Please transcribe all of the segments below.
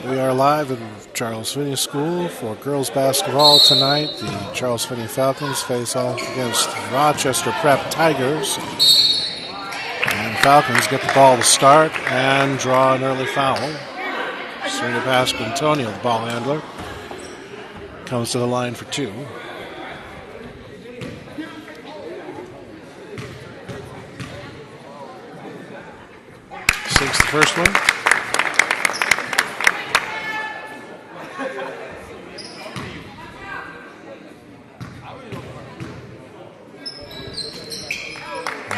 We are live in Charles Finney School for girls basketball tonight. The Charles Finney Falcons face off against Rochester Prep Tigers. And Falcons get the ball to start and draw an early foul. Swing it past Antonio, the ball handler. Comes to the line for two. Sinks the first one.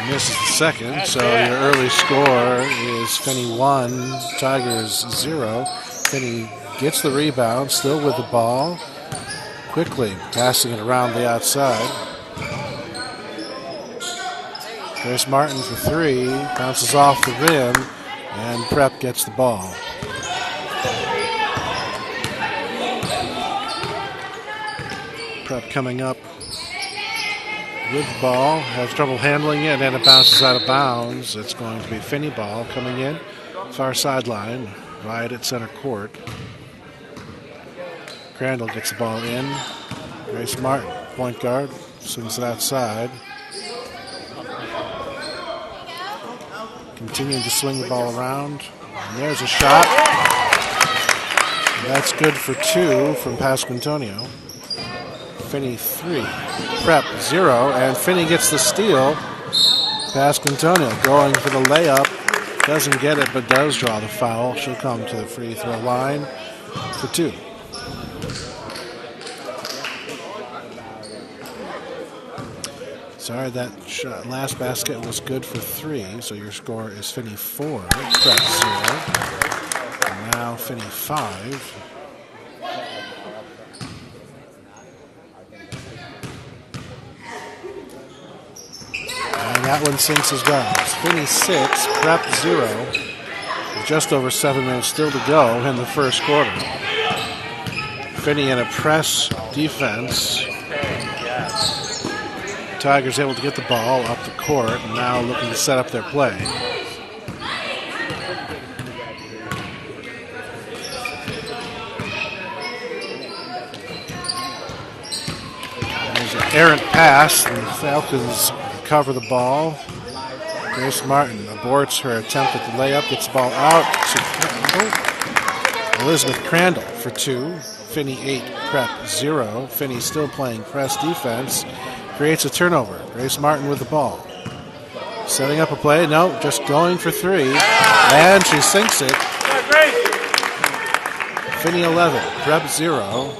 Misses the second, so your early score is Finney 1, Tigers 0. Finney gets the rebound, still with the ball, quickly passing it around the outside. Grace Martin for three, bounces off the rim, and Prep gets the ball. Prep coming up with the ball, has trouble handling it, and it bounces out of bounds. It's going to be Finney ball coming in, far sideline, right at center court. Crandall gets the ball in. Grace Martin, point guard, swings it outside. Continuing to swing the ball around. And there's a shot. And that's good for two from Pasquantonio. Finney 3, Prep 0, and Finney gets the steal. Pasquantonio going for the layup. Doesn't get it, but does draw the foul. She'll come to the free throw line for two. Sorry, that last basket was good for three, so your score is Finney 4, Prep 0. And now Finney 5. And that one sinks as well. It's Finney 6, Prep 0. With just over 7 minutes still to go in the first quarter. Finney in a press defense. Tigers able to get the ball up the court and now looking to set up their play. There's an errant pass, and the Falcons cover the ball. Grace Martin aborts her attempt at the layup, gets the ball out to Elizabeth Crandall for two. Finney 8, Prep 0. Finney still playing press defense. Creates a turnover. Grace Martin with the ball. Setting up a play. No, just going for three. And she sinks it. Finney 11, Prep 0.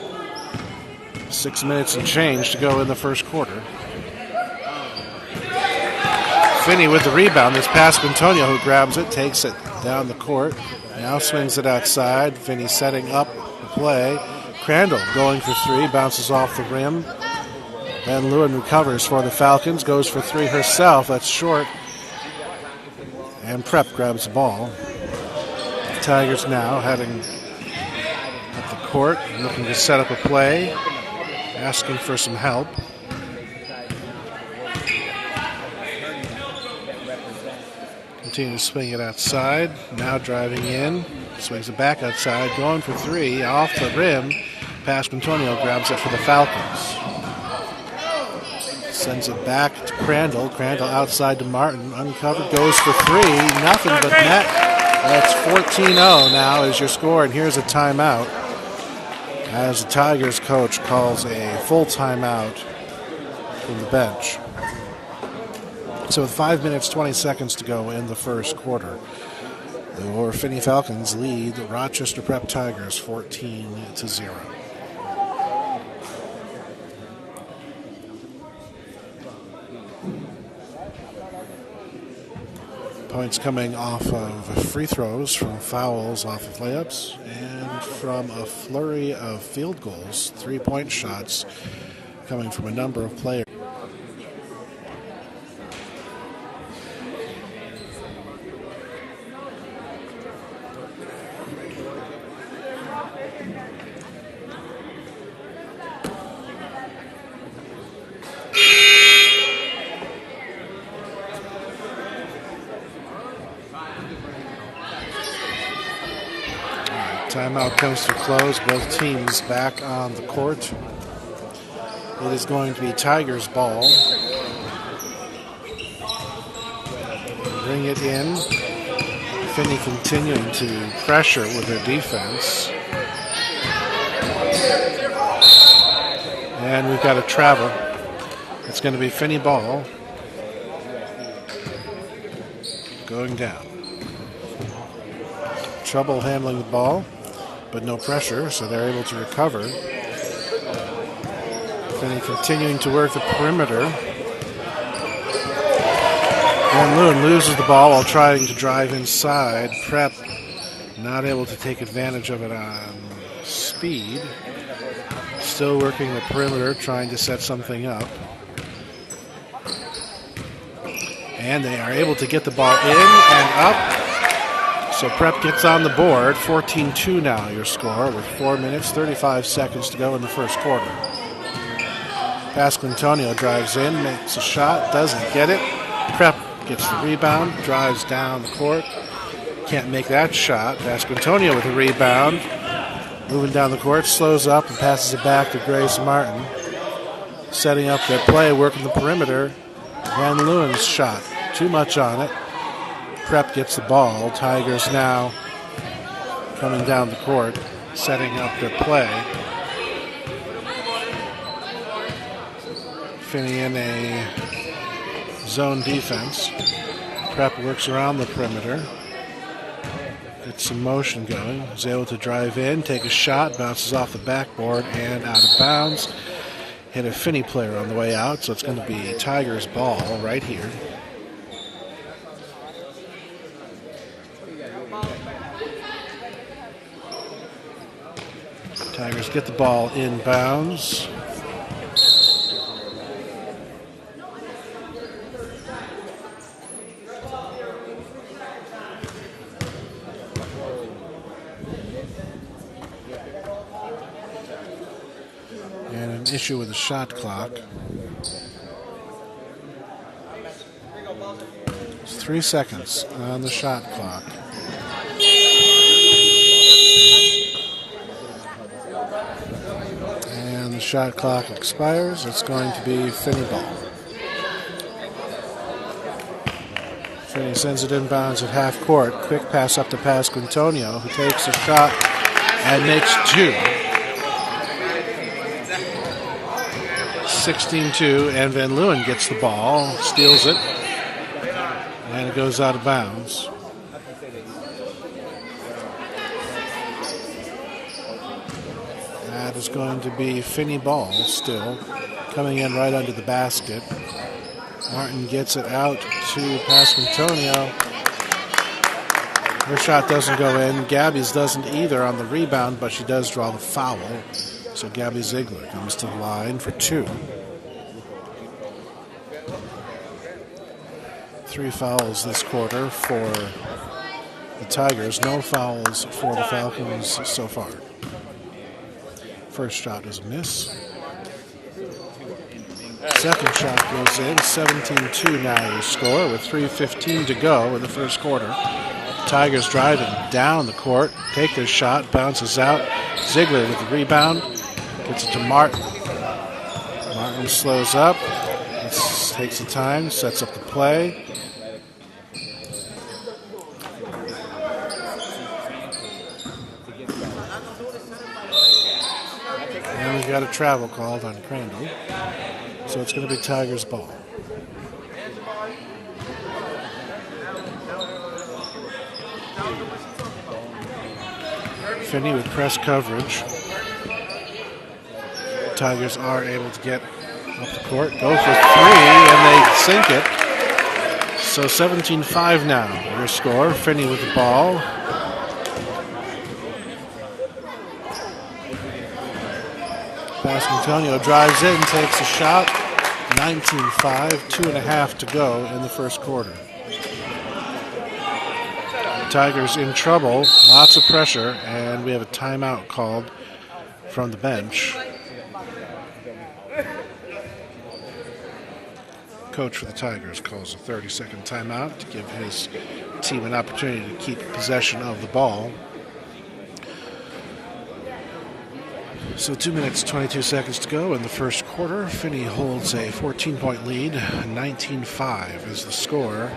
6 minutes and change to go in the first quarter. Finney with the rebound. This pass Antonio who grabs it, takes it down the court. Now swings it outside. Finney setting up the play. Crandall going for three, bounces off the rim. Van Leeuwen recovers for the Falcons, goes for three herself. That's short. And Prep grabs the ball. The Tigers now heading up the court, looking to set up a play, asking for some help. Continue to swing it outside. Now driving in. Swings it back outside. Going for three. Off the rim. Pasquantonio grabs it for the Falcons. Sends it back to Crandall. Crandall outside to Martin. Uncovered. Goes for three. Nothing but net. That's 14-0 now is your score. And here's a timeout. As the Tigers coach calls a full timeout from the bench. So with 5 minutes, 20 seconds to go in the first quarter, the Finney Falcons lead the Rochester Prep Tigers 14-0. Points coming off of free throws, from fouls off of layups, and from a flurry of field goals, 3-point shots coming from a number of players. Timeout comes to close. Both teams back on the court. It is going to be Tigers ball. Bring it in. Finney continuing to pressure with their defense. And we've got a travel. It's going to be Finney ball. Going down. Trouble handling the ball, but no pressure, so they're able to recover. Finney continuing to work the perimeter. Van Leeuwen loses the ball while trying to drive inside. Prep not able to take advantage of it on speed. Still working the perimeter, trying to set something up. And they are able to get the ball in and up. So Prep gets on the board. 14-2 now your score with 4 minutes, 35 seconds to go in the first quarter. Pasquantonio drives in, makes a shot, doesn't get it. Prep gets the rebound, drives down the court. Can't make that shot. Pasquantonio with a rebound. Moving down the court, slows up and passes it back to Grace Martin. Setting up their play, working the perimeter. Van Leeuwen's shot. Too much on it. Prep gets the ball. Tigers now coming down the court, setting up their play. Finney in a zone defense. Prep works around the perimeter. Gets some motion going. Is able to drive in, take a shot, bounces off the backboard and out of bounds. Hit a Finney player on the way out, so it's going to be Tigers ball right here. Tigers get the ball inbounds. And an issue with the shot clock. It's 3 seconds on the shot clock. The shot clock expires. It's going to be Finney ball. Finney sends it inbounds at half court. Quick pass up to Pasquantonio, who takes a shot and makes two. 16-2, and Van Leeuwen gets the ball, steals it, and it goes out of bounds. That is going to be Finney ball still, coming in right under the basket. Martin gets it out to Pasquantonio. Her shot doesn't go in. Gabby's doesn't either on the rebound, but she does draw the foul. So Gabby Ziegler comes to the line for two. 3 fouls this quarter for the Tigers. No fouls for the Falcons so far. First shot is a miss. Second shot goes in. 17-2 now your score with 3:15 to go in the first quarter. Tigers driving down the court. Take their shot. Bounces out. Ziegler with the rebound. Gets it to Martin. Martin slows up. Takes the time. Sets up the play. And we've got a travel called on Crandall. So it's going to be Tigers ball. Finney with press coverage. Tigers are able to get up the court, go for three, and they sink it. So 17-5 now, your score. Finney with the ball. Pasquantonio drives in, takes a shot. 19-5, 2.5 to go in the first quarter. Tigers in trouble, lots of pressure, and we have a timeout called from the bench. Coach for the Tigers calls a 30-second timeout to give his team an opportunity to keep possession of the ball. So 2 minutes, 22 seconds to go in the first quarter. Finney holds a 14-point lead. 19-5 is the score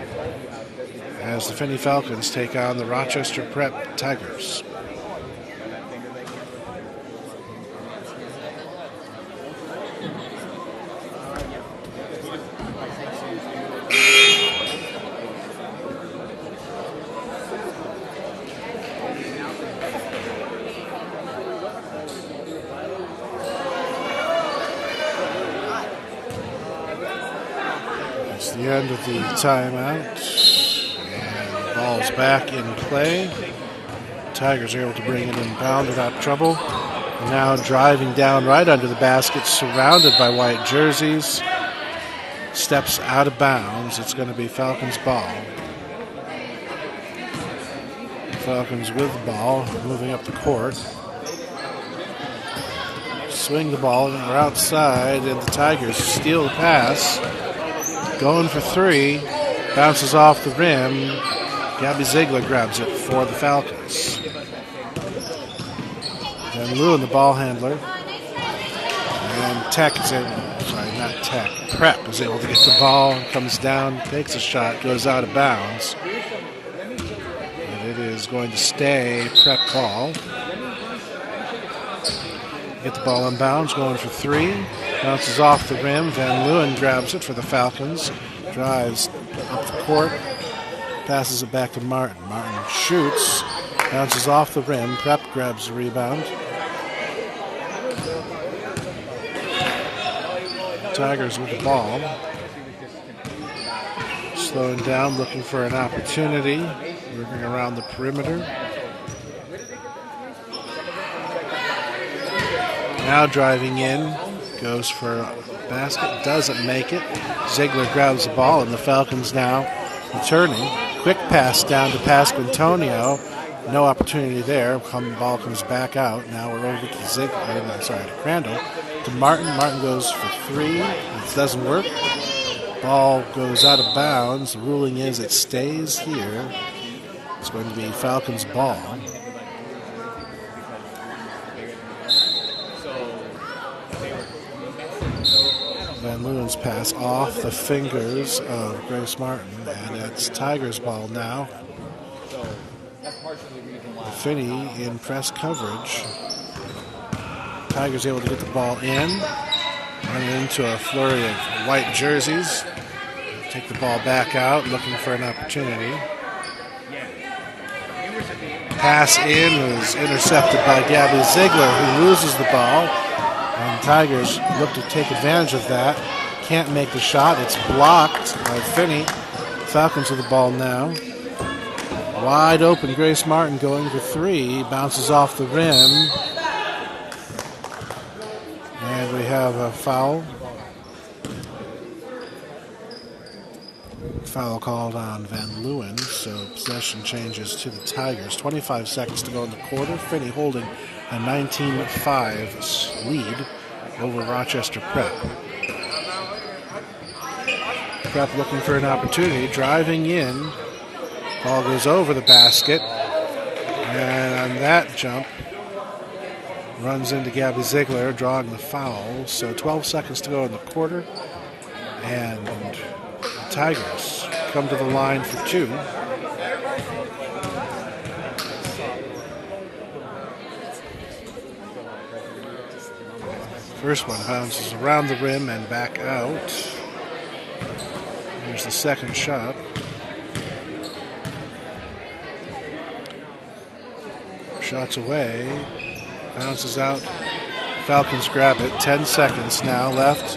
as the Finney Falcons take on the Rochester Prep Tigers. The end of the timeout, and the ball's back in play. Tigers are able to bring it inbound without trouble. Now driving down right under the basket, surrounded by white jerseys. Steps out of bounds. It's going to be Falcons ball. Falcons with the ball, moving up the court. Swing the ball, and we're outside, and the Tigers steal the pass. Going for three, bounces off the rim. Gabby Ziegler grabs it for the Falcons. Then Lewin, the ball handler. And Prep is able to get the ball, comes down, takes a shot, goes out of bounds. And it is going to stay Prep ball. Get the ball in bounds, going for three. Bounces off the rim. Van Leeuwen grabs it for the Falcons. Drives up the court. Passes it back to Martin. Martin shoots. Bounces off the rim. Prep grabs the rebound. Tigers with the ball. Slowing down, looking for an opportunity. Working around the perimeter. Now driving in. Goes for a basket, doesn't make it. Ziegler grabs the ball, and the Falcons now returning. Quick pass down to Pasquantonio. No opportunity there. Ball comes back out. Now we're over to Crandall. To Martin. Martin goes for three. It doesn't work. Ball goes out of bounds. The ruling is it stays here. It's going to be Falcons ball. Van Leeuwen's pass off the fingers of Grace Martin, and it's Tigers ball now. Finney in press coverage. Tigers able to get the ball in, run into a flurry of white jerseys. Take the ball back out, looking for an opportunity. Pass in was intercepted by Gabby Ziegler, who loses the ball. And Tigers look to take advantage of that. Can't make the shot. It's blocked by Finney. Falcons with the ball now. Wide open, Grace Martin going for three. Bounces off the rim. And we have a foul. Foul called on Van Leeuwen, so possession changes to the Tigers. 25 seconds to go in the quarter. Finney holding a 19-5 lead over Rochester Prep. Prep looking for an opportunity, driving in. Ball goes over the basket, and on that jump, runs into Gabby Ziegler, drawing the foul. So 12 seconds to go in the quarter, and the Tigers come to the line for two. First one bounces around the rim and back out. Here's the second shot. Shots away. Bounces out. Falcons grab it. 10 seconds now left.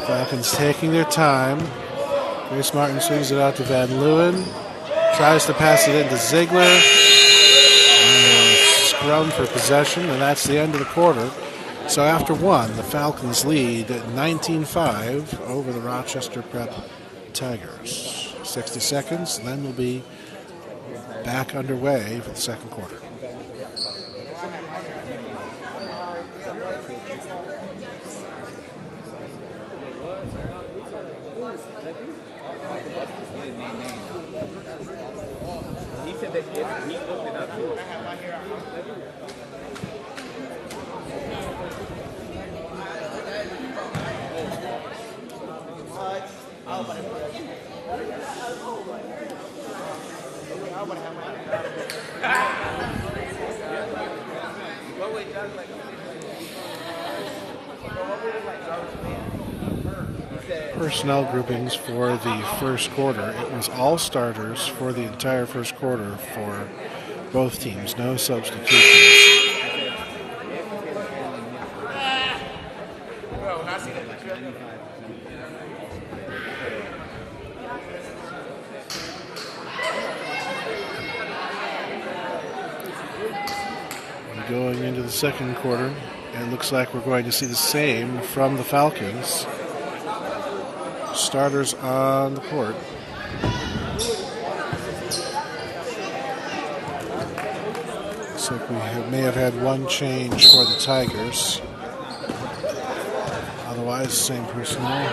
Falcons taking their time. Grace Martin swings it out to Van Leeuwen. Tries to pass it into Ziegler. Scrum for possession, and that's the end of the quarter. So after one, the Falcons lead at 19-5 over the Rochester Prep Tigers. 60 seconds, and then we'll be back underway for the second quarter. Personnel groupings for the first quarter. It was all starters for the entire first quarter for both teams. No substitutions. And going into the second quarter, it looks like we're going to see the same from the Falcons. Starters on the court. Looks like we may have had one change for the Tigers. Otherwise, same personnel.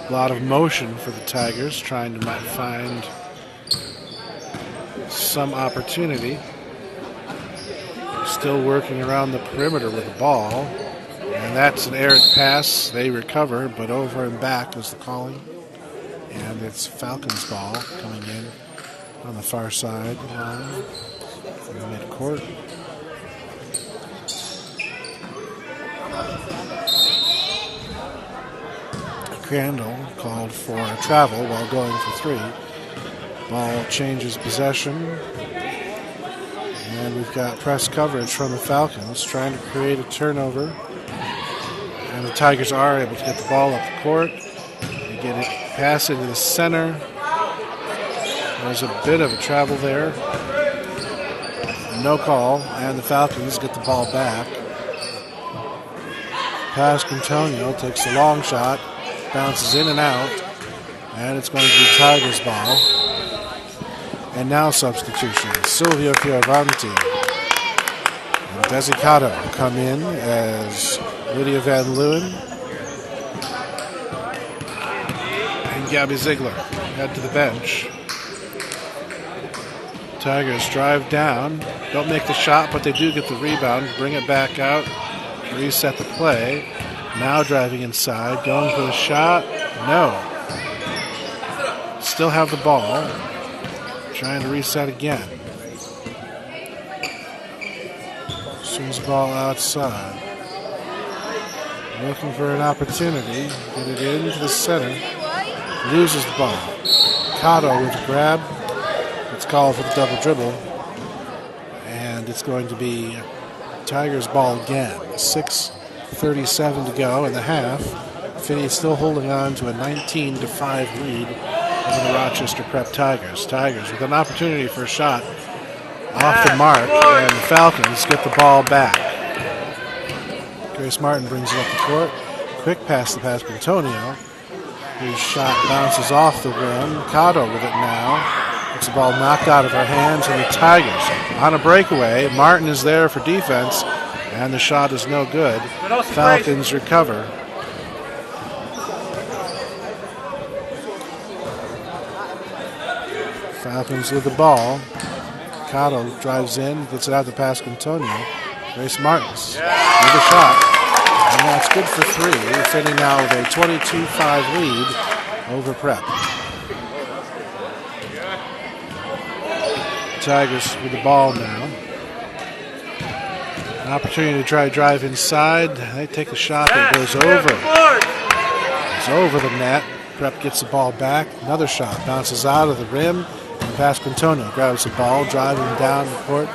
A lot of motion for the Tigers, trying to find some opportunity. Still working around the perimeter with the ball. And that's an errant pass. They recover, but over and back is the calling. And it's Falcons ball coming in on the far side line from the midcourt. Crandall called for a travel while going for three. Ball changes possession. And we've got press coverage from the Falcons trying to create a turnover. And the Tigers are able to get the ball up the court. They get it, pass into the center. There's a bit of a travel there. No call, and the Falcons get the ball back. Pasquantonio takes the long shot, bounces in and out, and it's going to be Tigers ball. And now substitutions. Silvio Fioravanti and Desicato come in as Lydia Van Leeuwen and Gabby Ziegler head to the bench. Tigers drive down, don't make the shot, but they do get the rebound, bring it back out, reset the play. Now driving inside, going for the shot, no. Still have the ball, trying to reset again. Swings the ball outside. Looking for an opportunity. Get it into the center. Loses the ball. Cotto with a grab. It's called for the double dribble. And it's going to be Tigers ball again. 6:37 to go in the half. Finney still holding on to a 19-5 lead over the Rochester Prep Tigers. Tigers with an opportunity for a shot off the mark. And the Falcons get the ball back. Grace Martin brings it up the court. Quick pass to Pasquantonio, whose shot bounces off the rim. Cotto with it now. Gets the ball knocked out of her hands, and the Tigers on a breakaway. Martin is there for defense, and the shot is no good. Falcons recover. Falcons with the ball. Cotto drives in, gets it out to Pasquantonio. Grace Martins with a shot, and that's good for three. Finney now with a 22-5 lead over Prep. Tigers with the ball now. An opportunity to try to drive inside. They take a shot that goes over. It's over the net. Prep gets the ball back. Another shot bounces out of the rim. And Pasquantonio grabs the ball, driving down the court.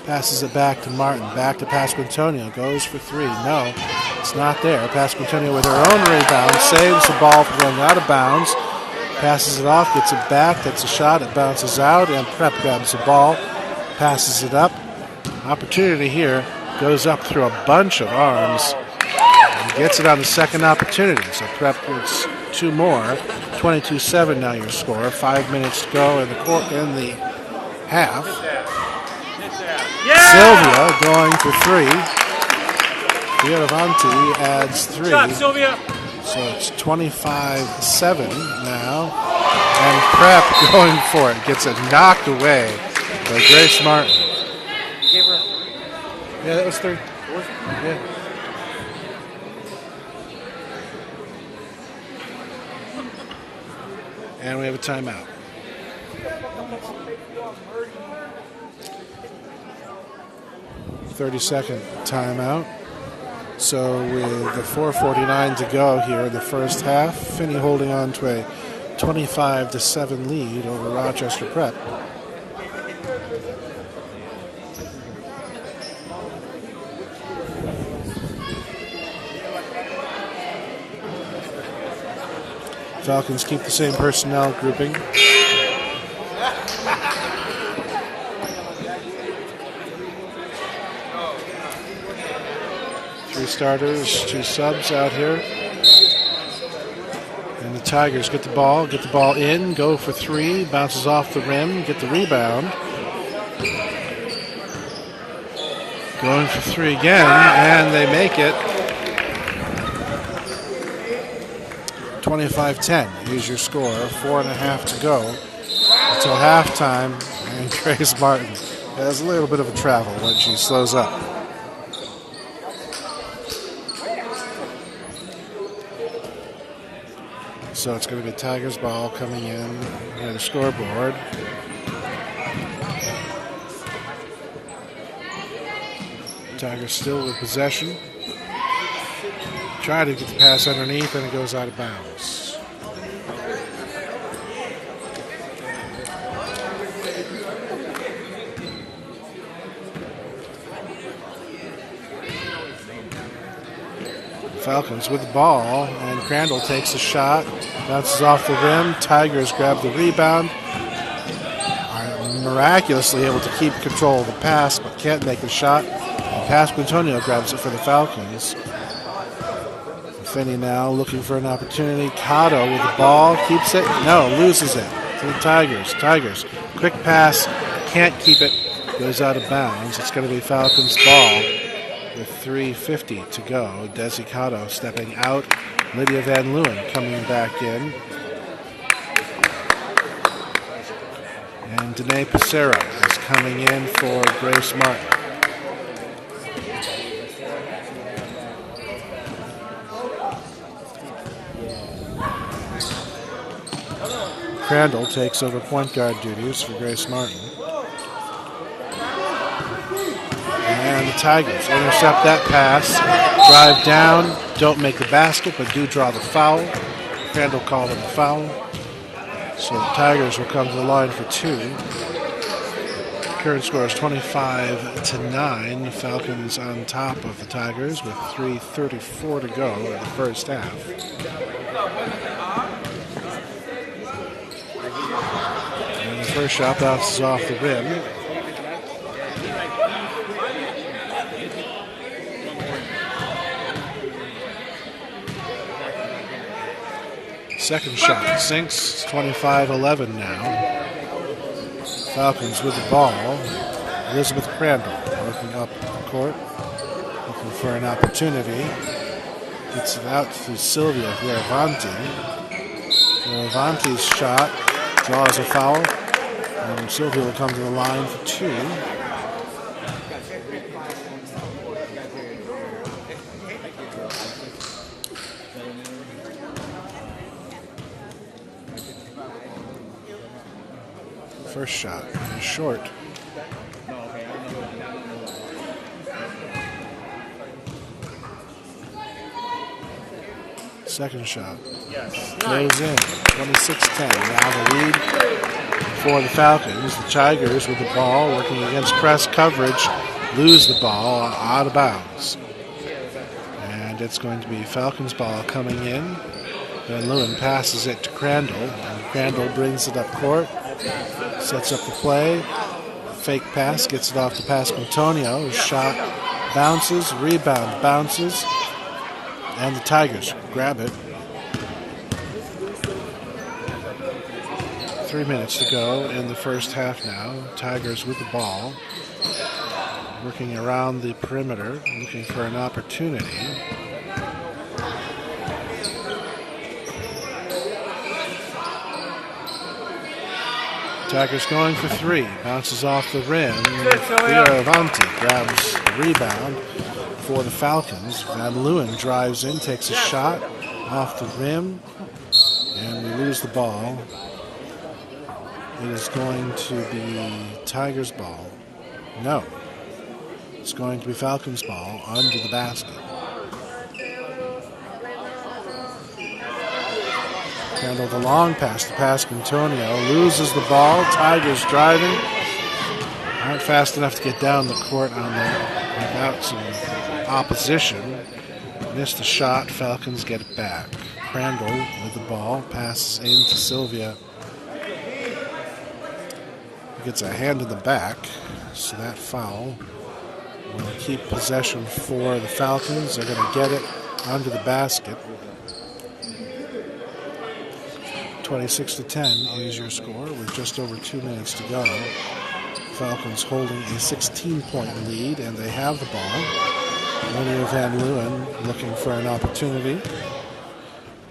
Passes it back to Martin. Back to Pasquantonio. Goes for three. No, it's not there. Pasquantonio with her own rebound. Saves the ball from going out of bounds. Passes it off. Gets it back. Takes a shot. It bounces out. And Prep grabs the ball. Passes it up. Opportunity here. Goes up through a bunch of arms. And gets it on the second opportunity. So Prep gets two more. 22-7 now your score. 5 minutes to go in the half. Sylvia going for three. Fioravanti adds three. Shot, Sylvia. So it's 25-7 now. And Prep going for it. Gets it knocked away by Grace Martin. Give her Yeah, that was third. Yeah. And we have a timeout. .30-second timeout. So with 4:49 to go here in the first half, Finney holding on to a 25-7 lead over Rochester Prep. Falcons keep the same personnel grouping. Three starters, two subs out here. And the Tigers get the ball in, go for three, bounces off the rim, get the rebound. Going for three again, and they make it. 25-10, here's your score. 4.5 to go until halftime, and Grace Martin has a little bit of a travel when she slows up. So it's going to be Tigers ball coming in near the scoreboard. Tigers still with possession. Try to get the pass underneath, and it goes out of bounds. Falcons with the ball, and Crandall takes a shot, bounces off the rim. Tigers grab the rebound, are miraculously able to keep control of the pass, but can't make the shot. And Pasquantonio grabs it for the Falcons. Finney now looking for an opportunity. Cotto with the ball, keeps it, no, loses it to the Tigers. Tigers, quick pass, can't keep it, goes out of bounds. It's going to be Falcons ball with 3:50 to go. Desi Cotto stepping out. Lydia Van Leeuwen coming back in. And Danae Pissarro is coming in for Grace Martin. Crandall takes over point guard duties for Grace Martin. And the Tigers intercept that pass, drive down, don't make the basket, but do draw the foul. Crandall called him the foul. So the Tigers will come to the line for two. Current score is 25-9. The Falcons on top of the Tigers with 3:34 to go in the first half. And the first shot bounces off the rim. Second shot sinks. 25-11 now. Falcons with the ball. Elizabeth Crandall working up court, looking for an opportunity. Gets it out to Sylvia Fioravanti. Fioravanti's shot draws a foul, and Sylvia will come to the line for two. First shot is short. Second shot goes in. 26-10. Now the lead for the Falcons. The Tigers with the ball working against press coverage lose the ball out of bounds. And it's going to be Falcons ball coming in. Van Leeuwen passes it to Crandall, and Crandall brings it up court. Sets up the play. Fake pass, gets it off to Pasquantonio. Shot bounces, rebound bounces, and the Tigers grab it. 3 minutes to go in the first half now. Tigers with the ball. Working around the perimeter, looking for an opportunity. Tigers going for three. Bounces off the rim. Fioravanti grabs the rebound for the Falcons. Van Leeuwen drives in, takes a shot off the rim, and we lose the ball. It is going to be Tigers ball. No. It's going to be Falcons ball under the basket. Crandall the long pass to Pasquantonio. Loses the ball. Tigers driving. Aren't fast enough to get down the court on there without some opposition. Missed the shot. Falcons get it back. Crandall with the ball. Passes in to Sylvia. Gets a hand in the back. So that foul will keep possession for the Falcons. They're going to get it under the basket. 26-10 is your score with just over 2 minutes to go. Falcons holding a 16-point lead, and they have the ball. Linnea Van Leeuwen looking for an opportunity.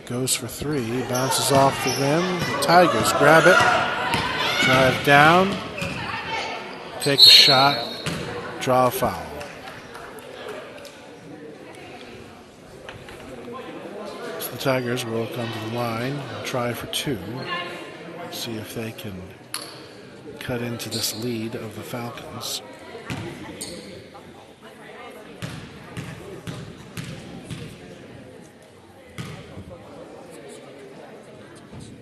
Goes for three, bounces off the rim. The Tigers grab it, drive down, take a shot, draw a foul. The Tigers will come to the line and try for two. See if they can cut into this lead of the Falcons.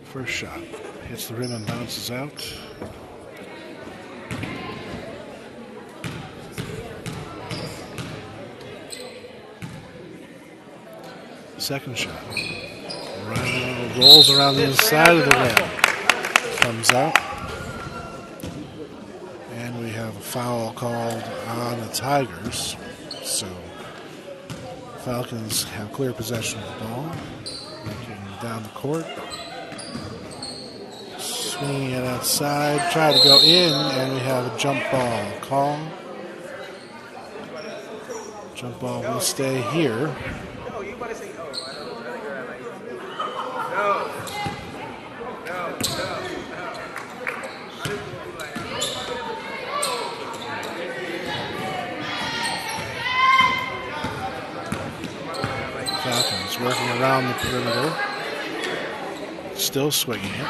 First shot. Hits the rim and bounces out. Second shot. Rolls around the inside of the rim. Comes out. And we have a foul called on the Tigers. So Falcons have clear possession of the ball. Looking down the court. Swinging it outside. Try to go in, and we have a jump ball call. Jump ball will stay here. Falcons working around the perimeter. Still swinging it.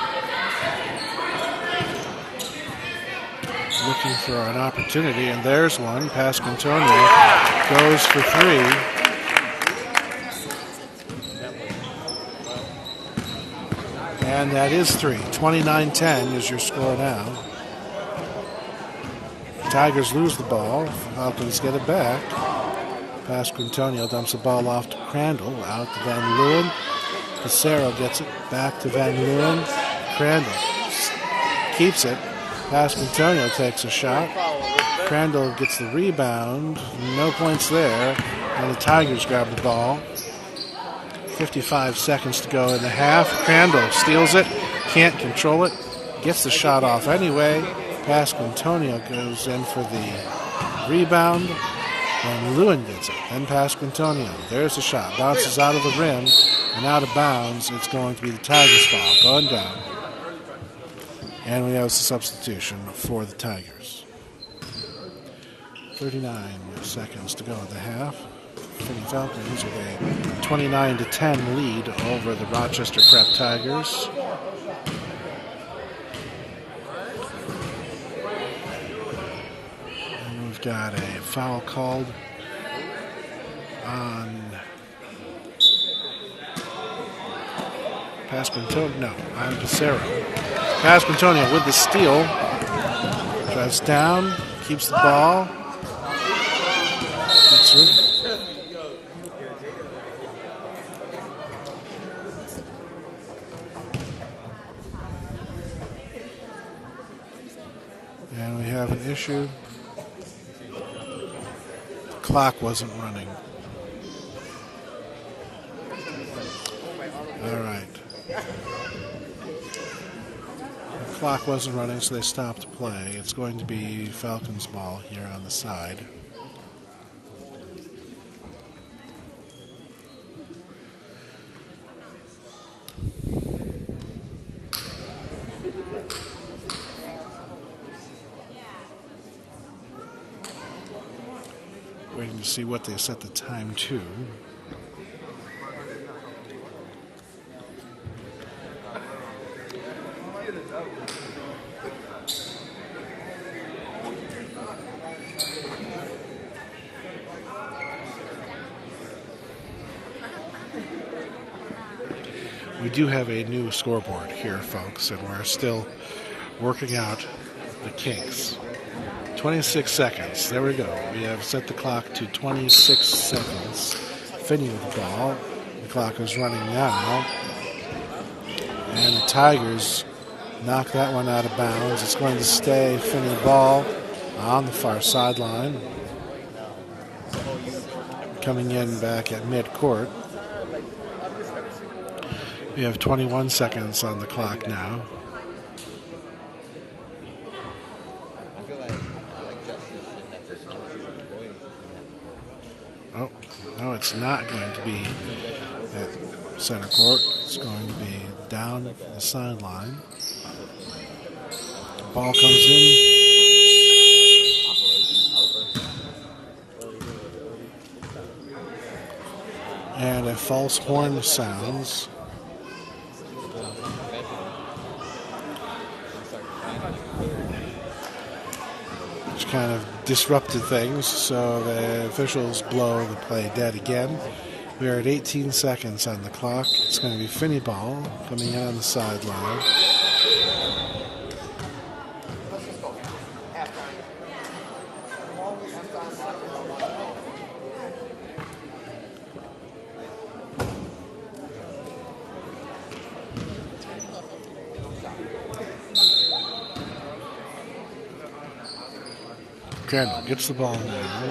Looking for an opportunity, and there's one. Pasquantonio goes for three. And that is three. 29-10 is your score now. Tigers lose the ball. Falcons get it back. Pasquantonio dumps the ball off to Crandall. Out to Van Leeuwen. Pissarro gets it back to Van Leeuwen. Crandall keeps it. Pasquantonio takes a shot. Crandall gets the rebound. No points there. And the Tigers grab the ball. 55 seconds to go in the half. Crandall steals it. Can't control it. Gets the shot off anyway. Pasquantonio goes in for the rebound. And Leeuwen gets it. Then Pasquantonio. There's the shot. Bounces out of the rim and out of bounds. It's going to be the Tigers' foul. Going down. And we have a substitution for the Tigers. 39 seconds to go in the half. Finney Falcons with a 29-10 lead over the Rochester Prep Tigers. And we've got a foul called on Pasquantonio. No, on Pissarro. Pasquantonio with the steal. Drives down, keeps the ball. Gets rid. And we have an issue. The clock wasn't running. All right. The clock wasn't running, so they stopped play. It's going to be Falcons ball here on the side. to see what they set the time to. We do have a new scoreboard here, folks, and we're still working out the kinks. 26 seconds. There we go. We have set the clock to 26 seconds. Finney with the ball. The clock is running now. And the Tigers knock that one out of bounds. It's going to stay Finney ball on the far sideline. Coming in back at midcourt. We have 21 seconds on the clock now. Oh, no, it's not going to be at center court. It's going to be down the sideline. The ball comes in. And a false horn sounds. Which kind of disrupted things, so the officials blow the play dead again. We are at 18 seconds on the clock. It's going to be Finney ball coming in on the sideline. Crandall gets the ball now.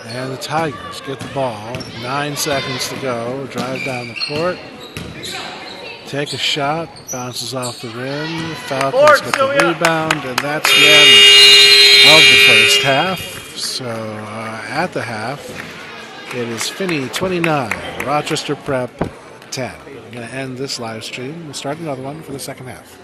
And the Tigers get the ball. 9 seconds to go. Drive down the court. Take a shot. Bounces off the rim. Falcons get the rebound. And that's the end of the first half. So at the half, it is Finney 29, Rochester Prep 10. I'm going to end this live stream and start another one for the second half.